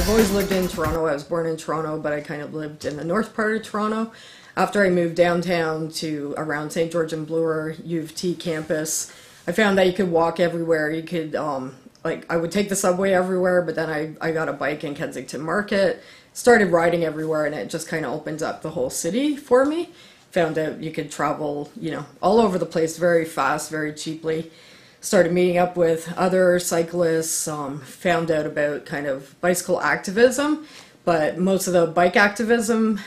I've always lived in Toronto. I was born in Toronto, but I kind of lived in the north part of Toronto. After I moved downtown to around St. George and Bloor U of T campus, I found that you could walk everywhere. You could, like, I would take the subway everywhere, but then I got a bike in Kensington Market, started riding everywhere, and it just kind of opened up the whole city for me. Found out you could travel, all over the place very fast, very cheaply. Started meeting up with other cyclists, found out about kind of bicycle activism, but most of the bike activism,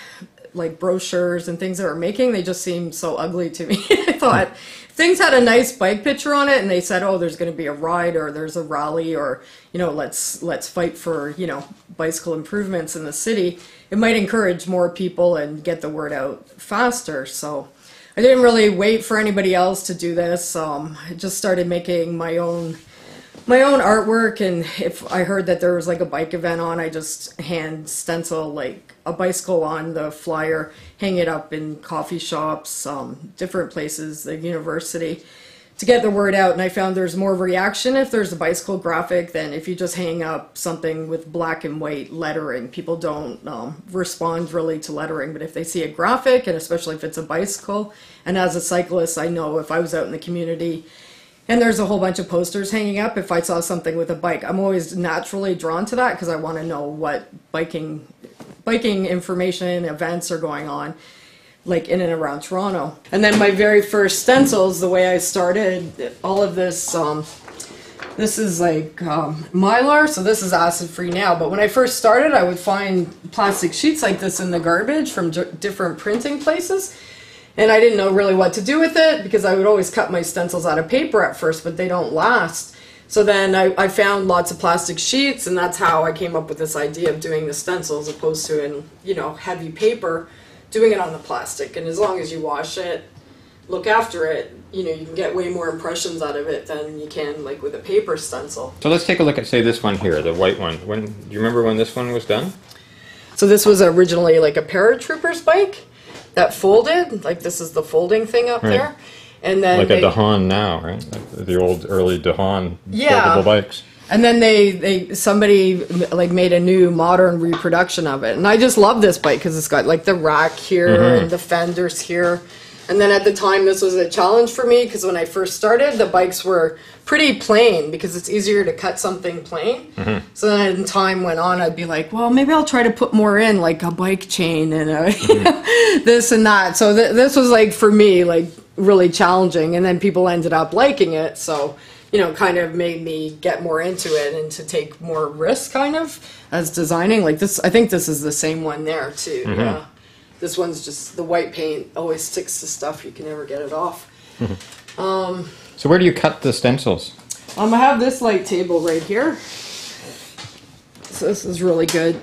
like brochures and things that we're making, they just seemed so ugly to me. I thought things had a nice bike picture on it and they said, oh, there's going to be a ride or there's a rally or, let's fight for, bicycle improvements in the city. It might encourage more people and get the word out faster. So I didn't really wait for anybody else to do this. I just started making my own artwork, and if I heard that there was like a bike event on, I just hand stencil like a bicycle on the flyer, hang it up in coffee shops, different places, the university, to get the word out. And I found there's more reaction if there's a bicycle graphic than if you just hang up something with black and white lettering. People don't respond really to lettering, but if they see a graphic, and especially if it's a bicycle, and as a cyclist, I know if I was out in the community and there's a whole bunch of posters hanging up, if I saw something with a bike, I'm always naturally drawn to that because I want to know what biking information, events are going on, like in and around Toronto. And then my very first stencils, the way I started, all of this, this is like Mylar, so this is acid-free now, but when I first started, I would find plastic sheets like this in the garbage from different printing places. And I didn't know really what to do with it because I would always cut my stencils out of paper at first, but they don't last. So then I found lots of plastic sheets, and that's how I came up with this idea of doing the stencils opposed to in, heavy paper, doing it on the plastic. And as long as you wash it, look after it, you can get way more impressions out of it than you can like with a paper stencil. So let's take a look at, say, this one here, the white one. Do you remember when this one was done? So this was originally like a paratrooper's bike that folded, like this is the folding thing up there. And then like a Dahan now, right? Like the old early Dahan foldable bikes. And then somebody like made a new modern reproduction of it. And I just love this bike because it's got like the rack here and the fenders here. And then at the time this was a challenge for me because when I first started, the bikes were pretty plain because it's easier to cut something plain. So then as time went on, I'd be like, well, maybe I'll try to put more in, like a bike chain and this and that. So this was like, for me, like really challenging. And then people ended up liking it. So, kind of made me get more into it and to take more risk kind of as designing. Like this, I think this is the same one there too. Yeah. This one's just the white paint always sticks to stuff. You can never get it off. So where do you cut the stencils? I have this light table right here. So this is really good.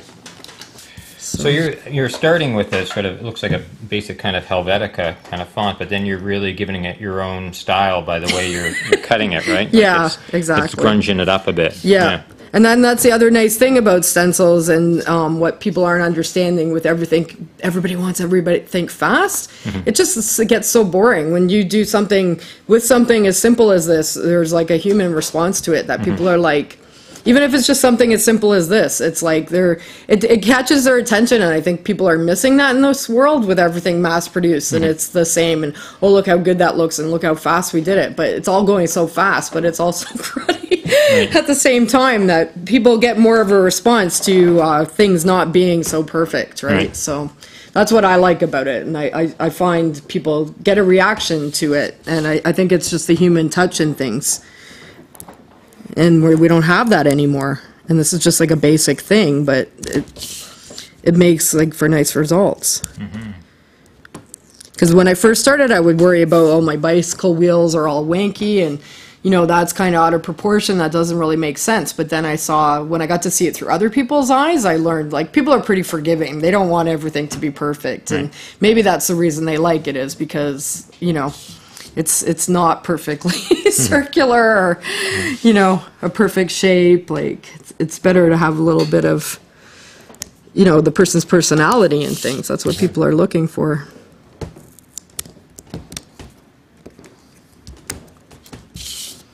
So you're starting with a sort of, it looks like a basic kind of Helvetica kind of font, but then you're really giving it your own style by the way you're cutting it, right? Yeah, like exactly. It's grunging it up a bit. Yeah. And then that's the other nice thing about stencils and what people aren't understanding with everything. Everybody wants everybody to think fast. It gets so boring. When you do something with something as simple as this, there's like a human response to it that people are like, even if it's just something as simple as this, it's like it catches their attention, and I think people are missing that in this world with everything mass-produced, and it's the same, and oh, look how good that looks, and look how fast we did it, but it's all going so fast, but it's also cruddy at the same time that people get more of a response to things not being so perfect, right? So that's what I like about it, and I find people get a reaction to it, and I think it's just the human touch in things. And we don't have that anymore. And this is just like a basic thing, but it makes like for nice results. Because when I first started, I would worry about, oh, my bicycle wheels are all wanky and, that's kind of out of proportion. That doesn't really make sense. But then when I got to see it through other people's eyes, I learned like people are pretty forgiving. They don't want everything to be perfect. And maybe that's the reason they like it is because, it's not perfectly circular or, a perfect shape. Like, it's better to have a little bit of, the person's personality and things. That's what people are looking for.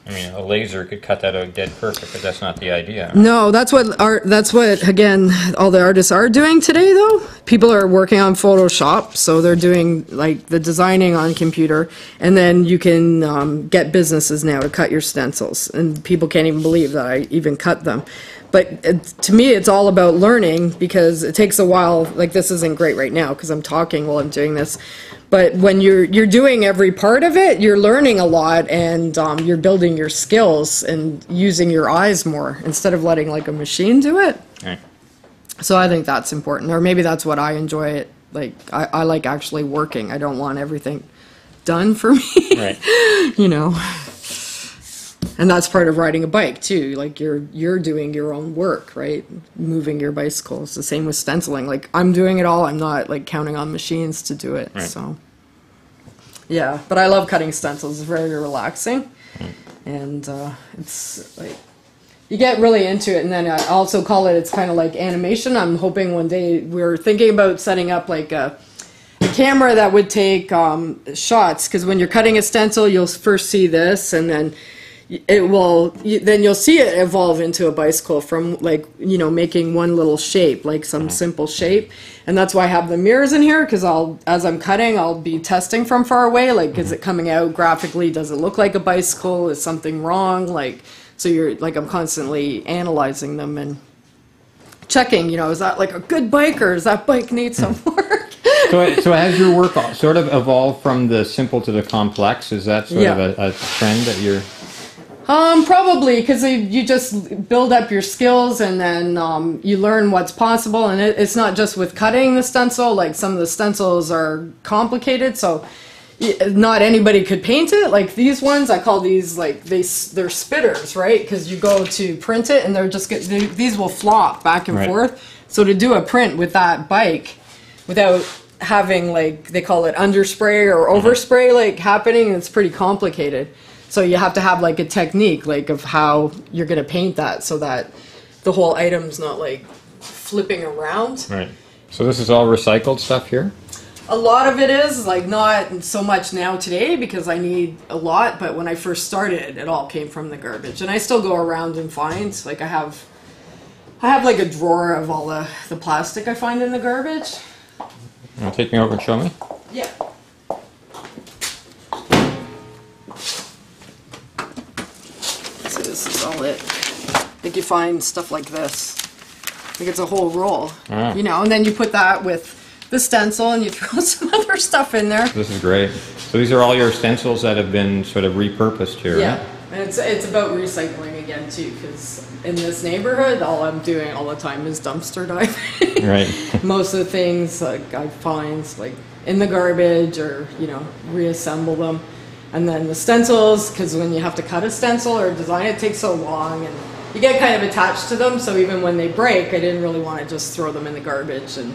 I mean, a laser could cut that out dead perfect, but that's not the idea. No, that's what again all the artists are doing today though. People are working on Photoshop, so they're doing like the designing on computer, and then you can get businesses now to cut your stencils, and people can't even believe that I even cut them. But to me, it's all about learning, because it takes a while. Like, this isn't great right now because I'm talking while I'm doing this. But when you're doing every part of it, you're learning a lot, and you're building your skills and using your eyes more instead of letting like a machine do it. Right. So I think that's important, or maybe that's what I enjoy it. Like, I like actually working. I don't want everything done for me. Right. You know. And that's part of riding a bike too. Like, you're doing your own work, right? Moving your bicycle. It's the same with stenciling. Like, I'm doing it all. I'm not like counting on machines to do it. Right. So yeah, but I love cutting stencils. It's very relaxing, and it's like you get really into it. And then I also call it. It's kind of like animation. I'm hoping one day, we're thinking about setting up like a camera that would take shots, because when you're cutting a stencil, you'll first see this, and then then you'll see it evolve into a bicycle from, like, you know, making one little shape, like some simple shape. And that's why I have the mirrors in here, because as I'm cutting, I'll be testing from far away, like, is it coming out graphically? Does it look like a bicycle? Is something wrong? Like, so you're like, I'm constantly analyzing them and checking, you know, is that like a good bike, or does that bike need some work? So has your work sort of evolved from the simple to the complex? Is that sort of a trend that you're... Probably, because you just build up your skills, and then you learn what's possible. And it's not just with cutting the stencil. Like, some of the stencils are complicated, so not anybody could paint it. Like these ones, I call these, like, they're spitters, right? Because you go to print it, and they're just these will flop back and forth. So to do a print with that bike without having, like, they call it underspray or overspray, like, happening, it's pretty complicated. So you have to have like a technique, like, of how you're going to paint that so that the whole item's not like flipping around. Right. So this is all recycled stuff here? A lot of it is, like, not so much now today because I need a lot, but when I first started, it all came from the garbage. And I still go around and find, like, I have like a drawer of all the plastic I find in the garbage. You want to take me over and show me? Yeah. This is all it. Like, you find stuff like this. Like, it's a whole roll, you know, and then you put that with the stencil and you throw some other stuff in there. This is great. So these are all your stencils that have been sort of repurposed here, yeah. Right? And it's about recycling again too, because in this neighborhood, all I'm doing all the time is dumpster diving. Right. Most of the things, like, I find, like, in the garbage, or, you know, reassemble them. And then the stencils, because when you have to cut a stencil or design it, takes so long, and you get kind of attached to them, so even when they break, I didn't really want to just throw them in the garbage. And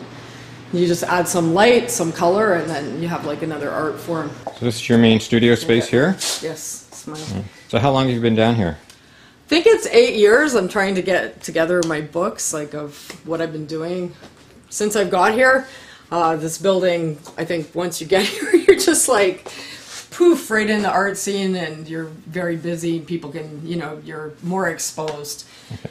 you just add some light, some color, and then you have like another art form. So this is your main studio space here? Yes. It's my... So how long have you been down here? I think it's 8 years. I'm trying to get together my books, like, of what I've been doing since I've got here. This building, I think once you get here, you're just like... poof, right in the art scene, and you're very busy. People can, you know, you're more exposed. Okay.